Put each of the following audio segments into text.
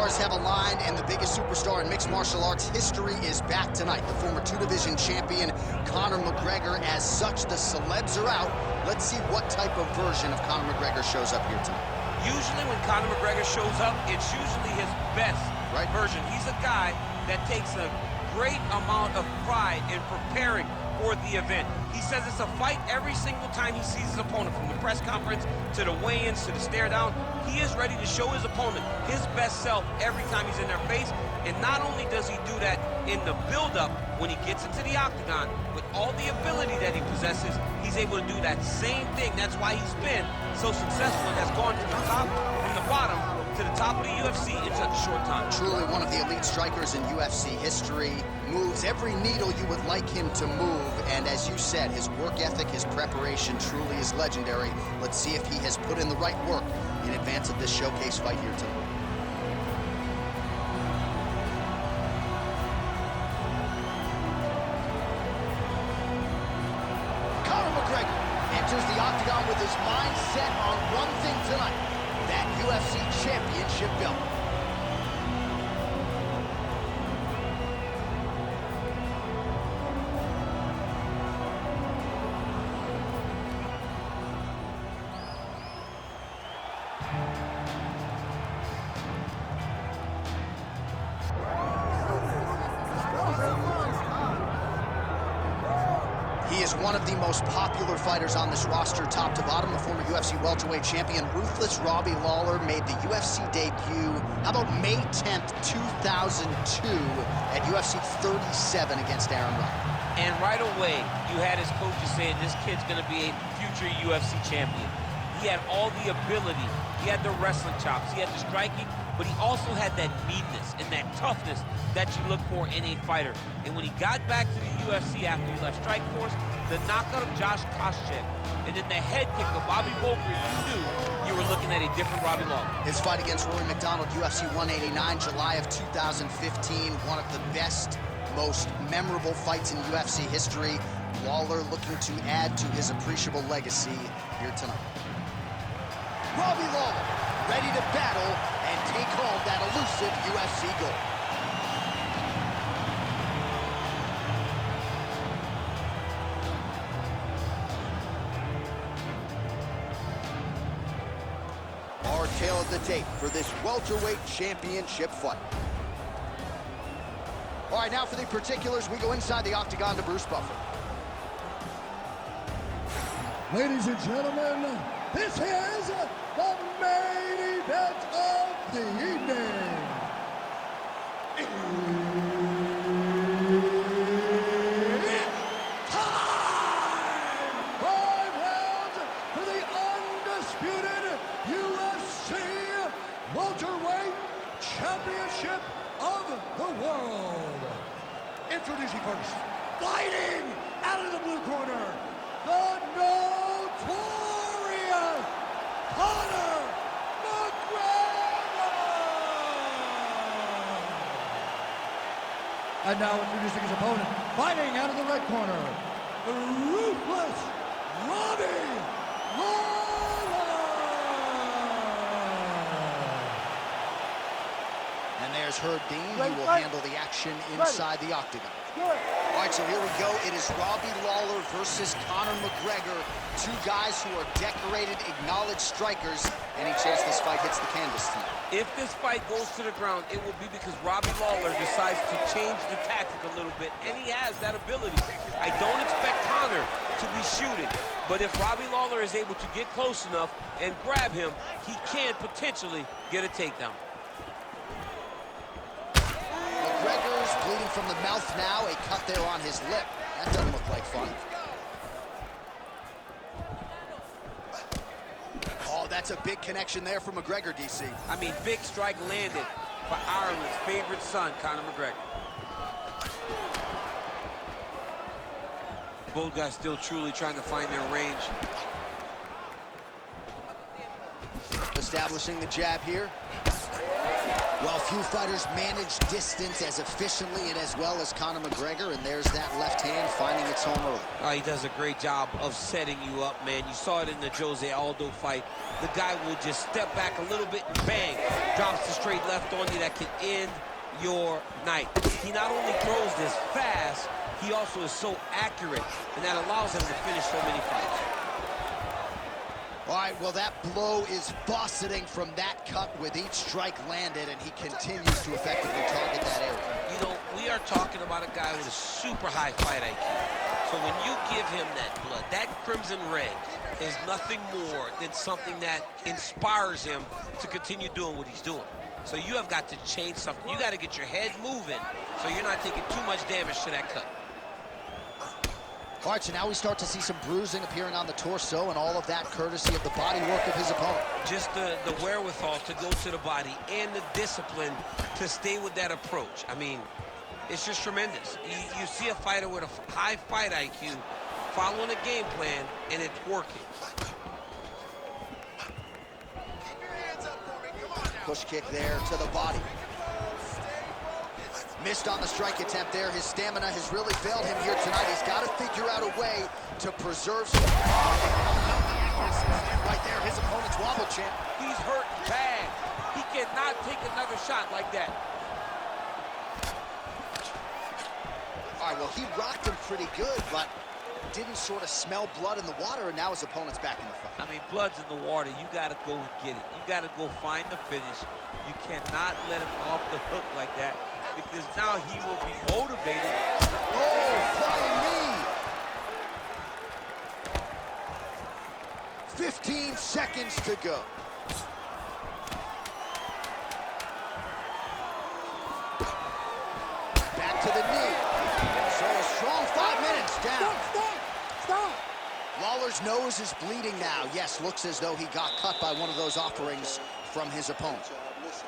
stars have aligned, and the biggest superstar in mixed martial arts history is back tonight. The former two-division champion, Conor McGregor. As such, the celebs are out. Let's see what type of version of Conor McGregor shows up here tonight. Usually when Conor McGregor shows up, it's usually his best version. He's a guy that takes a great amount of pride in preparing for the event. He says it's a fight every single time he sees his opponent, from the press conference to the weigh-ins to the stare down. He is ready to show his opponent his best self every time he's in their face. And not only does he do that in the build-up when he gets into the octagon, with all the ability that he possesses, he's able to do that same thing. That's why he's been so successful and has gone to the top, from the bottom to the top of the UFC in such a short time. Truly one of the elite strikers in UFC history. Moves every needle you would like him to move, and as you said, his work ethic, his preparation truly is legendary. Let's see if he has put in the right work in advance of this showcase fight here tonight. Conor McGregor enters the octagon with his mind set on one thing tonight, that UFC championship belt. He is one of the most popular fighters on this roster, top to bottom. The former UFC welterweight champion, Ruthless Robbie Lawler, made the UFC debut, how about May 10th, 2002, at UFC 37 against Aaron Rodgers. And right away, you had his coaches saying this kid's going to be a future UFC champion. He had all the ability. He had the wrestling chops. He had the striking, but he also had that meanness and that toughness that you look for in a fighter. And when he got back to the UFC after he left Strikeforce, the knockout of Josh Koscheck, and then the head kick of Bobby Volker, you knew you were looking at a different Robbie Lawler. His fight against Rory McDonald, UFC 189, July of 2015, one of the best, most memorable fights in UFC history. Lawler looking to add to his appreciable legacy here tonight. Robbie Lawler, ready to battle and take home that elusive UFC gold. Our tale of the tape for this welterweight championship fight. All right, now for the particulars, we go inside the octagon to Bruce Buffer. Ladies and gentlemen, this is the main event of the evening. It's time! 5 rounds for the undisputed UFC welterweight championship of the world. Introducing first, fighting out of the blue corner, the notorious Conor McGregor! And now introducing his opponent, fighting out of the red corner, the Ruthless Robbie Lawler! And there's Herb Dean. He will handle the action inside the octagon. All right, so here we go. It is Robbie Lawler versus Conor McGregor. Two guys who are decorated, acknowledged strikers. Any chance this fight hits the canvas tonight? If this fight goes to the ground, it will be because Robbie Lawler decides to change the tactic a little bit, and he has that ability. I don't expect Conor to be shooting, but if Robbie Lawler is able to get close enough and grab him, he can potentially get a takedown. McGregor's bleeding from the mouth now, a cut there on his lip. That doesn't look like fun. Oh, that's a big connection there for McGregor, DC. I mean, big strike landed for Ireland's favorite son, Conor McGregor. Both guys still truly trying to find their range. Establishing the jab here. Well, few fighters manage distance as efficiently and as well as Conor McGregor, and there's that left hand finding its home early. Oh, he does a great job of setting you up, man. You saw it in the Jose Aldo fight. The guy will just step back a little bit and bang, drops the straight left on you that can end your night. He not only throws this fast, he also is so accurate, and that allows him to finish so many fights. All right, well, that blow is fauceting from that cut with each strike landed, and he continues to effectively target that area. You know, we are talking about a guy with a super high fight IQ. So when you give him that blood, that crimson red is nothing more than something that inspires him to continue doing what he's doing. So you have got to change something. You got to get your head moving so you're not taking too much damage to that cut. All right, so now we start to see some bruising appearing on the torso, and all of that courtesy of the body work of his opponent. Just the wherewithal to go to the body and the discipline to stay with that approach. I mean, it's just tremendous. You see a fighter with a high fight IQ following a game plan, and it's working. Push kick there to the body. Missed on the strike attempt there. His stamina has really failed him here tonight. He's got to figure out a way to preserve some... Right there, his opponent's wobble champ. He's hurt bad. He cannot take another shot like that. All right, well, he rocked him pretty good, but didn't sort of smell blood in the water, and now his opponent's back in the fight. I mean, blood's in the water. You got to go get it. You got to go find the finish. You cannot let him off the hook like that, because now he will be motivated. Oh, flying knee! 15 seconds to go. Back to the knee. So a strong 5 minutes down. Stop! Lawler's nose is bleeding now. Yes, looks as though he got cut by one of those offerings from his opponent.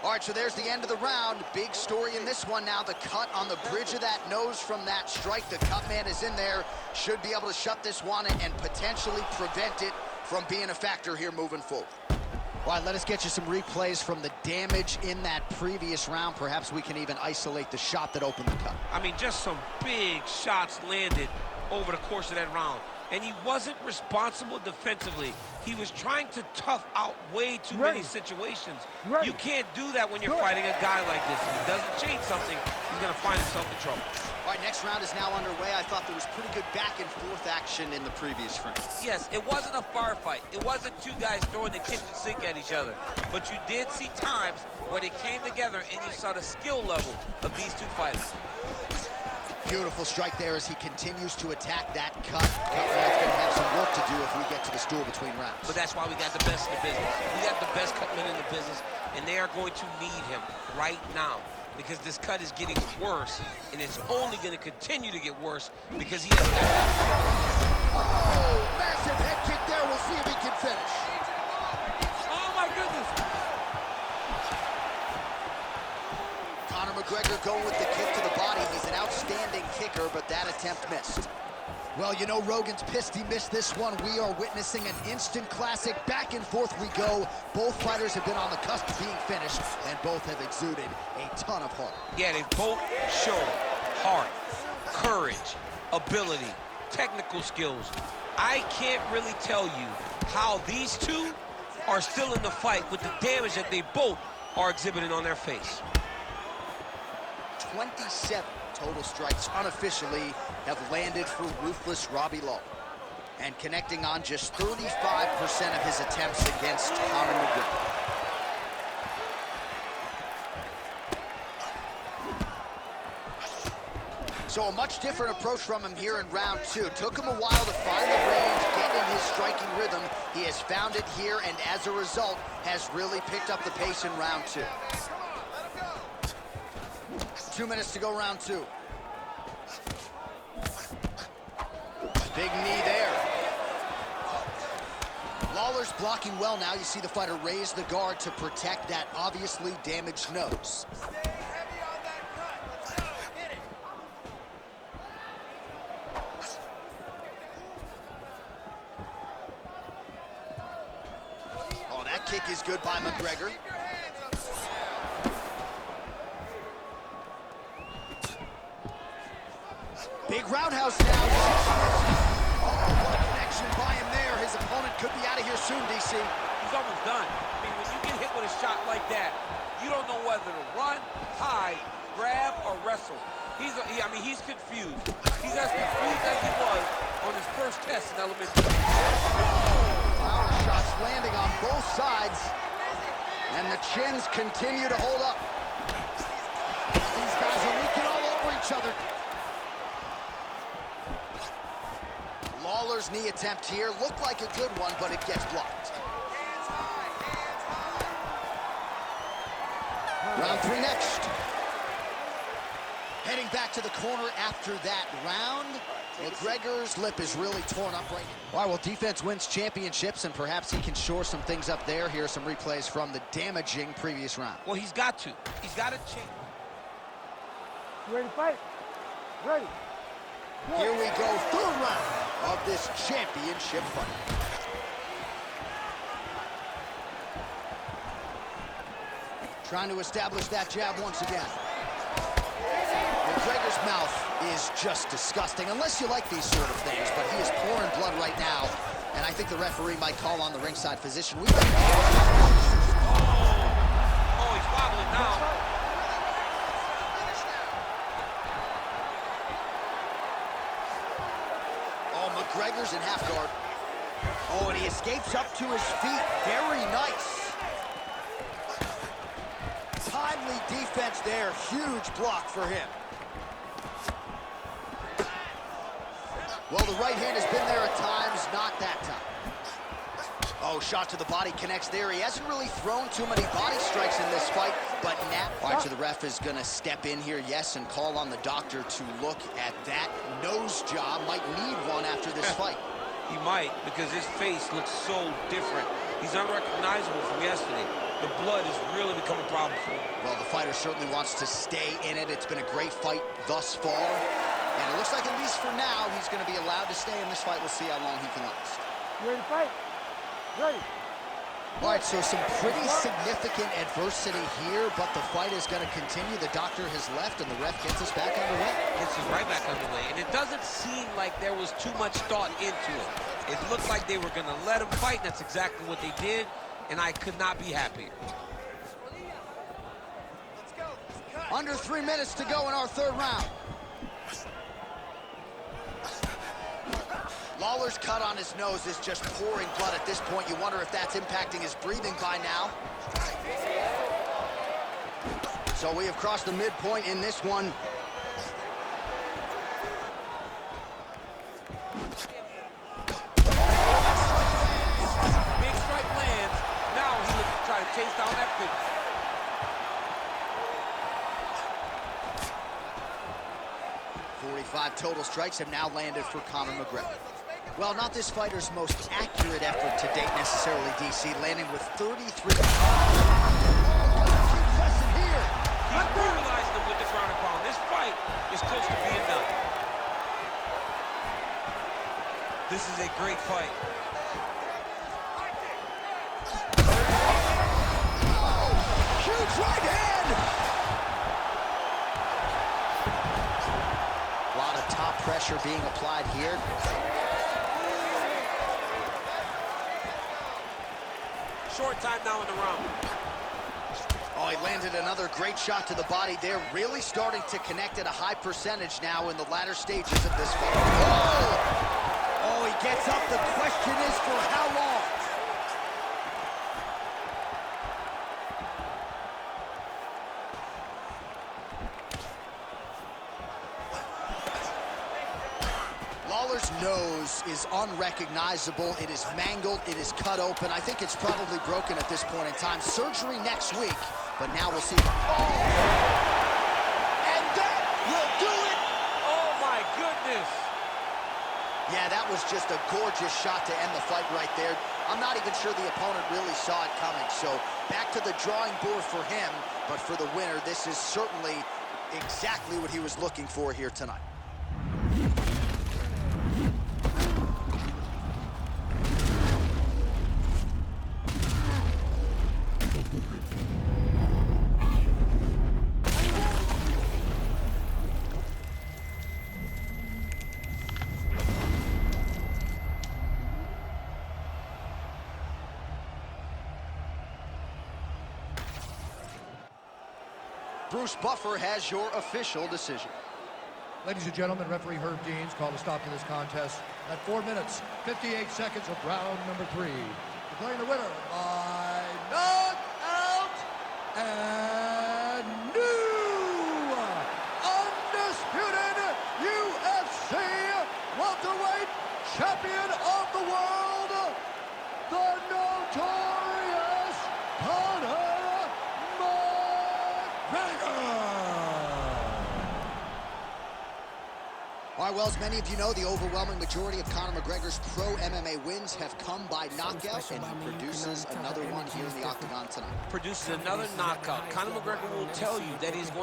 All right, so there's the end of the round. Big story in this one now. The cut on the bridge of that nose from that strike. The cut man is in there. Should be able to shut this one and potentially prevent it from being a factor here moving forward. All right, let us get you some replays from the damage in that previous round. Perhaps we can even isolate the shot that opened the cut. I mean, just some big shots landed over the course of that round. And he wasn't responsible defensively. He was trying to tough out way too many situations. You can't do that when you're fighting a guy like this. If he doesn't change something, he's going to find himself in trouble. All right, next round is now underway. I thought there was pretty good back and forth action in the previous frame. Yes, it wasn't a firefight. It wasn't two guys throwing the kitchen sink at each other. But you did see times where they came together and you saw the skill level of these two fighters. Beautiful strike there as he continues to attack that cut. Cutman's going to have some work to do if we get to the stool between rounds. But that's why we got the best in the business. We got the best cutman in the business, and they are going to need him right now because this cut is getting worse, and it's only going to continue to get worse because he has got... Oh, massive head kick there. We'll see if he can finish. Oh, my goodness. Conor McGregor going with the kick to the body. He's an outstanding kicker, but that attempt missed. Well, you know Rogan's pissed he missed this one. We are witnessing an instant classic. Back and forth we go. Both fighters have been on the cusp of being finished, and both have exuded a ton of heart. Yeah, they both show heart, courage, ability, technical skills. I can't really tell you how these two are still in the fight with the damage that they both are exhibiting on their face. 27 total strikes unofficially have landed for ruthless Robbie Lawler, and connecting on just 35% of his attempts against Conor McGregor. So a much different approach from him here in round two. Took him a while to find the range, get in his striking rhythm. He has found it here, and as a result, has really picked up the pace in round two. 2 minutes to go, round two. Big knee there. Lawler's blocking well now. You see the fighter raise the guard to protect that obviously damaged nose. Oh, that kick is good by McGregor. Big roundhouse now. Oh, what a connection by him there. His opponent could be out of here soon, DC. He's almost done. I mean, when you get hit with a shot like that, you don't know whether to run, hide, grab, or wrestle. He's confused. He's as confused as he was on his first test in elementary. Power shots landing on both sides, and the chins continue to hold up. These guys are leaking all over each other. Lawler's knee attempt here looked like a good one, but it gets blocked. Round 3 next. Heading back to the corner after that round. McGregor's lip is really torn up right now. All right, well, defense wins championships, and perhaps he can shore some things up there. Here are some replays from the damaging previous round. Well, he's got to. He's got to change. You ready to fight? Ready. Here we go, third round of this championship fight. Trying to establish that jab once again. McGregor's mouth is just disgusting, unless you like these sort of things, but he is pouring blood right now, and I think the referee might call on the ringside physician. Oh, he's wobbling now. Oh, McGregor's in half guard. Oh, and he escapes up to his feet. Very nice. Timely defense there. Huge block for him. Well, the right hand has been there at times, not that time. Oh, shot to the body connects there. He hasn't really thrown too many body strikes in this fight, but now... All right, so the ref is going to step in here, yes, and call on the doctor to look at that nose job. Might need one after this fight. He might, because his face looks so different. He's unrecognizable from yesterday. The blood has really become a problem for him. Well, the fighter certainly wants to stay in it. It's been a great fight thus far. And it looks like, at least for now, he's going to be allowed to stay in this fight. We'll see how long he can last. You ready to fight? Ready. All right, so some pretty significant adversity here, but the fight is going to continue. The doctor has left, and the ref gets us back underway. Gets us right back underway. And it doesn't seem like there was too much thought into it. It looked like they were going to let him fight, and that's exactly what they did, and I could not be happier. Under 3 minutes to go in our third round. Lawler's cut on his nose is just pouring blood at this point. You wonder if that's impacting his breathing by now. So we have crossed the midpoint in this one. Big strike lands. Now he looks to try to chase down that finish. .45 total strikes have now landed for Conor McGregor. Well, not this fighter's most accurate effort to date necessarily, DC, landing with 33. Keep pressing here. He brutalized him with the ground and pound. This fight is close to being done. This is a great fight. Oh, huge right hand. A lot of top pressure being applied here. Short time now in the round. Oh, he landed another great shot to the body there. Really starting to connect at a high percentage now in the latter stages of this fight. Oh! Oh, he gets up. The question is for how long? Lawler's nose is unrecognizable. It is mangled. It is cut open. I think it's probably broken at this point in time. Surgery next week, but now we'll see. Oh! And that will do it! Oh, my goodness! Yeah, that was just a gorgeous shot to end the fight right there. I'm not even sure the opponent really saw it coming. So back to the drawing board for him, but for the winner, this is certainly exactly what he was looking for here tonight. Bruce Buffer has your official decision. Ladies and gentlemen, referee Herb Deans called a stop to this contest at 4 minutes, 58 seconds of round number 3. Declaring the winner by knockout and new undisputed UFC welterweight champion of the world, the notorious Conor McGregor. All right, well, as many of you know, the overwhelming majority of Conor McGregor's pro MMA wins have come by knockout, and he produces another one here in the octagon tonight. Produces another knockout. Conor McGregor will tell you that he's going